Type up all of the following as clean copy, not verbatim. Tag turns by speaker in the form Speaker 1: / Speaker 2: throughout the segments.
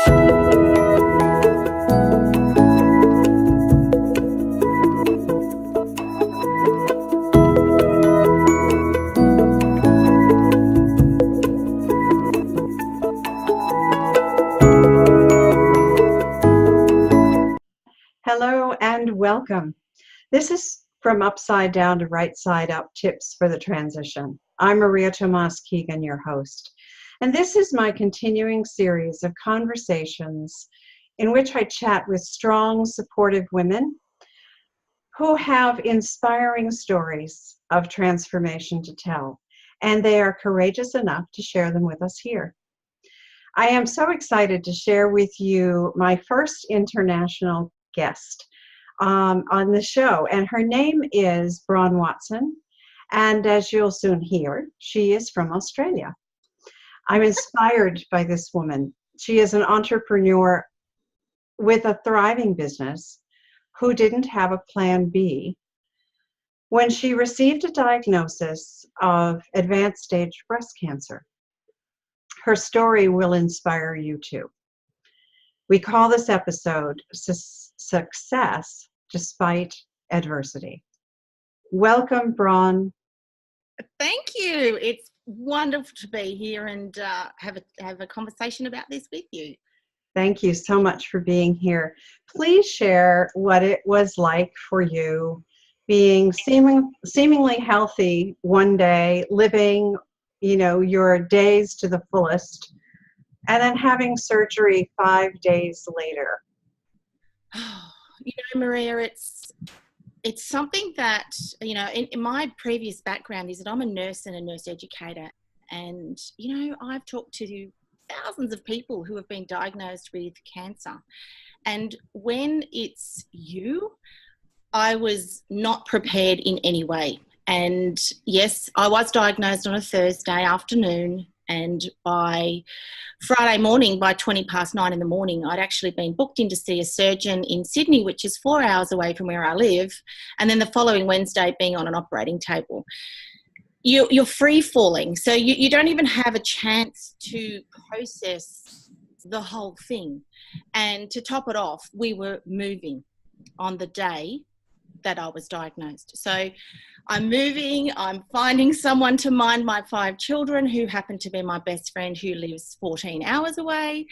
Speaker 1: Hello and welcome. This is From Upside Down to Right Side Up Tips for the Transition. I'm Maria Tomás-Keegan, your host. And this is my continuing series of conversations in which I chat with strong, supportive women who have inspiring stories of transformation to tell. And they are courageous enough to share them with us here. I am so excited to share with you my first international guest on the show, and her name is Bron Watson, and as you'll soon hear, she is from Australia. I'm inspired by this woman. She is an entrepreneur with a thriving business who didn't have a plan B when she received a diagnosis of advanced stage breast cancer. Her story will inspire you too. We call this episode Success Despite Adversity. Welcome, Bron.
Speaker 2: Thank you. It's wonderful to be here and have a conversation about this with you.
Speaker 1: Thank you so much for being here. Please share what it was like for you being seemingly healthy one day, living, your days to the fullest, and then having surgery 5 days later.
Speaker 2: Maria, it's something that, in my previous background is that I'm a nurse and a nurse educator. And, I've talked to thousands of people who have been diagnosed with cancer. And when it's you, I was not prepared in any way. And yes, I was diagnosed on a Thursday afternoon, and by Friday morning, by 9:20 in the morning, I'd actually been booked in to see a surgeon in Sydney, which is 4 hours away from where I live, and then the following Wednesday being on an operating table. You're free falling, so you don't even have a chance to process the whole thing. And to top it off, we were moving on the day that I was diagnosed. So I'm moving, I'm finding someone to mind my 5 children who happen to be my best friend who lives 14 hours away.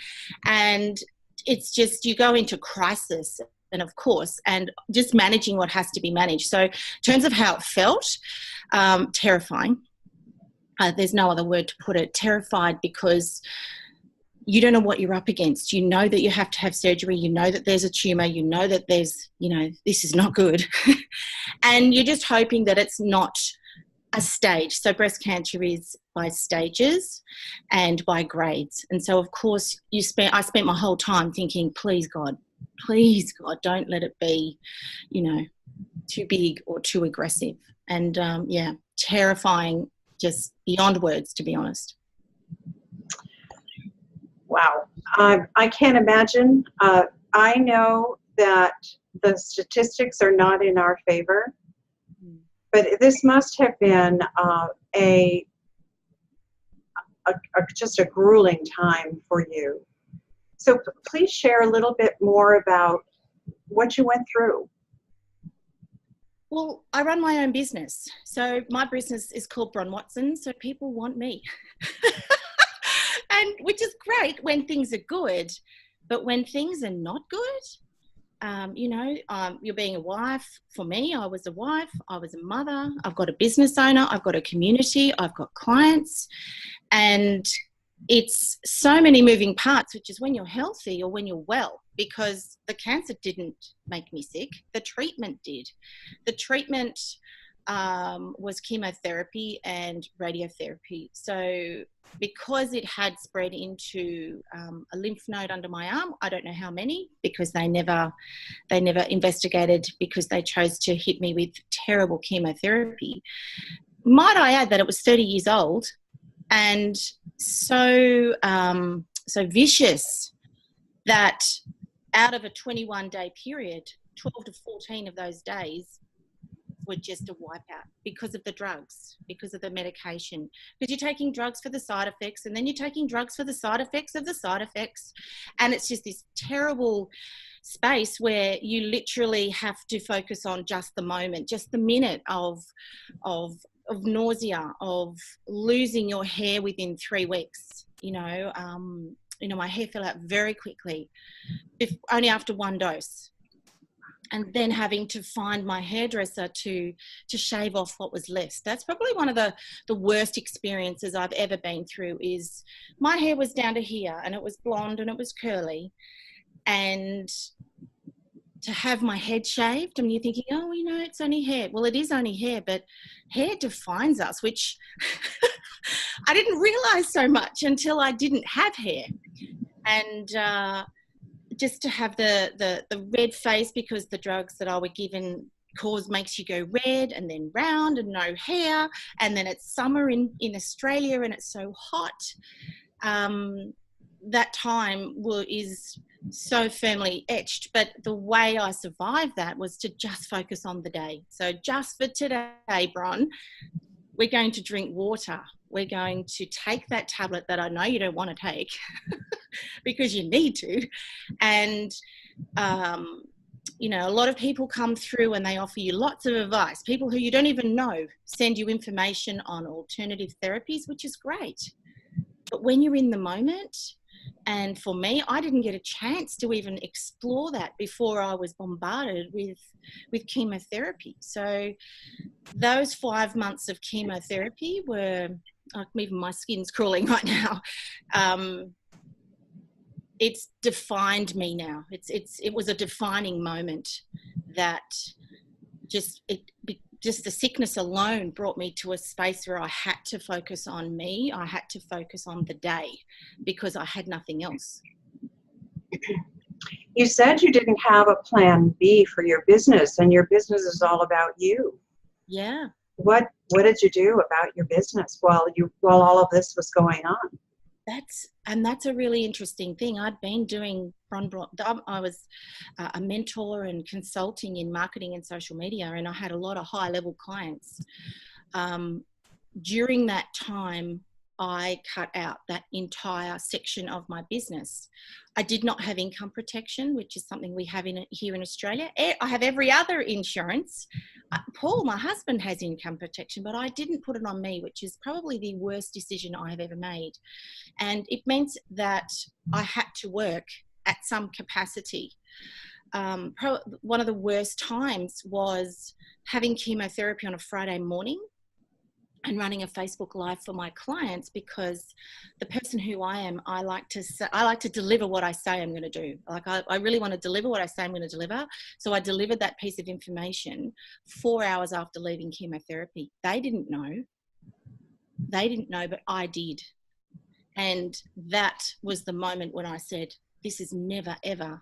Speaker 2: And it's just, you go into crisis, and of course, and just managing what has to be managed. So in terms of how it felt, terrifying. There's no other word to put it. Terrified because you don't know what you're up against. You know that you have to have surgery. You know that there's a tumour. You know that there's, this is not good. And you're just hoping that it's not a stage. So breast cancer is by stages and by grades. And so, of course, I spent my whole time thinking, please, God, don't let it be, too big or too aggressive. And, terrifying, just beyond words, to be honest.
Speaker 1: Wow. I can't imagine. I know that the statistics are not in our favor, but this must have been just a grueling time for you. So please share a little bit more about what you went through.
Speaker 2: Well, I run my own business. So my business is called Bron Watson, so people want me. And which is great when things are good, but when things are not good, you're being a wife. For me, I was a wife, I was a mother, I've got a business owner, I've got a community, I've got clients, and it's so many moving parts, which is when you're healthy or when you're well, because the cancer didn't make me sick, the treatment did. The treatment was chemotherapy and radiotherapy. So because it had spread into a lymph node under my arm, I don't know how many, because they never investigated, because they chose to hit me with terrible chemotherapy. Might I add that it was 30 years old and so vicious that out of a 21-day period, 12 to 14 of those days were just a wipeout because of the drugs, because of the medication. Because you're taking drugs for the side effects, and then you're taking drugs for the side effects of the side effects. And it's just this terrible space where you literally have to focus on just the moment, just the minute of nausea, of losing your hair within 3 weeks. My hair fell out very quickly, if only after 1 dose. And then having to find my hairdresser to shave off what was left. That's probably one of the worst experiences I've ever been through. Is my hair was down to here, and it was blonde and it was curly, and to have my head shaved, and you're thinking, oh, it's only hair. Well, it is only hair, but hair defines us, which I didn't realize so much until I didn't have hair. And just to have the red face, because the drugs that I were given makes you go red and then round and no hair, and then it's summer in Australia and it's so hot. That time is so firmly etched, but the way I survived that was to just focus on the day. So just for today, Bron, we're going to drink water. We're going to take that tablet that I know you don't want to take because you need to. And, a lot of people come through and they offer you lots of advice. People who you don't even know send you information on alternative therapies, which is great. But when you're in the moment, and for me, I didn't get a chance to even explore that before I was bombarded with chemotherapy. So those 5 months of chemotherapy were, even my skin's crawling right now. It's defined me now. It was a defining moment that just the sickness alone brought me to a space where I had to focus on me. I had to focus on the day because I had nothing else.
Speaker 1: You said you didn't have a plan B for your business, and your business is all about you.
Speaker 2: Yeah.
Speaker 1: What did you do about your business while all of this was going on?
Speaker 2: That's a really interesting thing. I'd been doing I was a mentor and consulting in marketing and social media, and I had a lot of high-level clients. During that time, I cut out that entire section of my business. I did not have income protection, which is something we have here in Australia. I have every other insurance. Paul, my husband, has income protection, but I didn't put it on me, which is probably the worst decision I have ever made. And it meant that I had to work at some capacity. One of the worst times was having chemotherapy on a Friday morning and running a Facebook Live for my clients, because the person who I am, I like to deliver what I say I'm going to do. Like I really want to deliver what I say I'm going to deliver. So I delivered that piece of information 4 hours after leaving chemotherapy. They didn't know, but I did. And that was the moment when I said, this is never, ever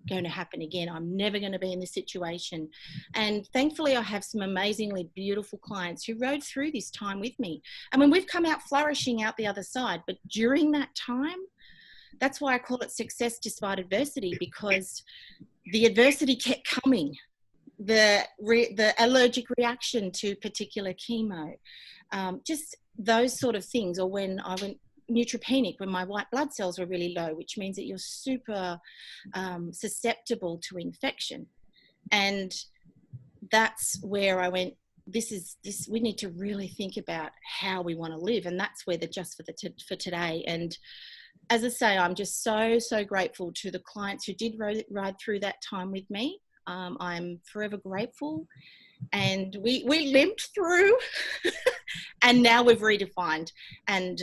Speaker 2: going to happen again. I'm never going to be in this situation. And thankfully, I have some amazingly beautiful clients who rode through this time with me. I mean, we've come out flourishing out the other side, but during that time, that's why I call it success despite adversity, because the adversity kept coming. The allergic reaction to particular chemo, just those sort of things, or when I went neutropenic, when my white blood cells were really low, which means that you're super susceptible to infection. And that's where I went, we need to really think about how we want to live. And that's where the just for today. And as I say, I'm just so grateful to the clients who did ride through that time with me. I'm forever grateful. And we limped through and now we've redefined, and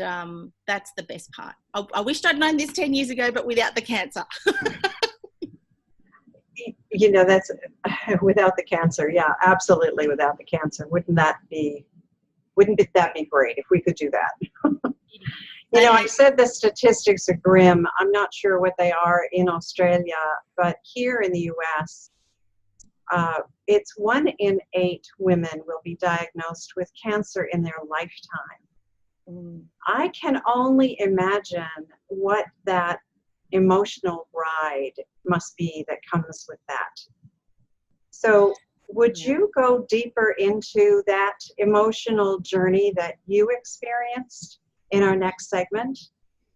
Speaker 2: that's the best part. I wished I'd known this 10 years ago, but without the cancer.
Speaker 1: That's without the cancer. Yeah, absolutely. Without the cancer. Wouldn't that be great if we could do that? I said the statistics are grim. I'm not sure what they are in Australia, but here in the US, it's 1 in 8 women will be diagnosed with cancer in their lifetime. I can only imagine what that emotional ride must be that comes with that. So Would
Speaker 2: Yeah.
Speaker 1: you go deeper into that emotional journey that you experienced in our next segment?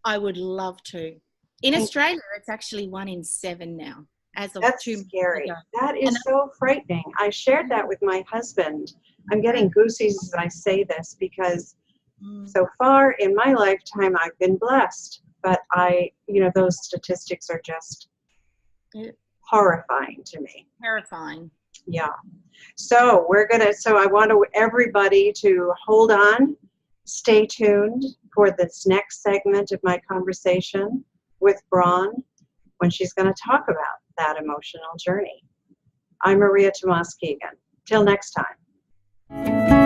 Speaker 2: I would love to. In
Speaker 1: And
Speaker 2: Australia, it's actually 1 in 7 now, as of
Speaker 1: that's
Speaker 2: 2 months
Speaker 1: scary.
Speaker 2: ago.
Speaker 1: That
Speaker 2: And
Speaker 1: is so frightening. I shared that with my husband. I'm getting goosies as I say this because
Speaker 2: mm,
Speaker 1: so far in my lifetime, I've been blessed. But those statistics are just
Speaker 2: it's
Speaker 1: horrifying to me.
Speaker 2: terrifying.
Speaker 1: Yeah. So I want everybody to hold on, stay tuned for this next segment of my conversation with Bron when she's going to talk about that emotional journey. I'm Maria Tomás-Keegan. Till next time.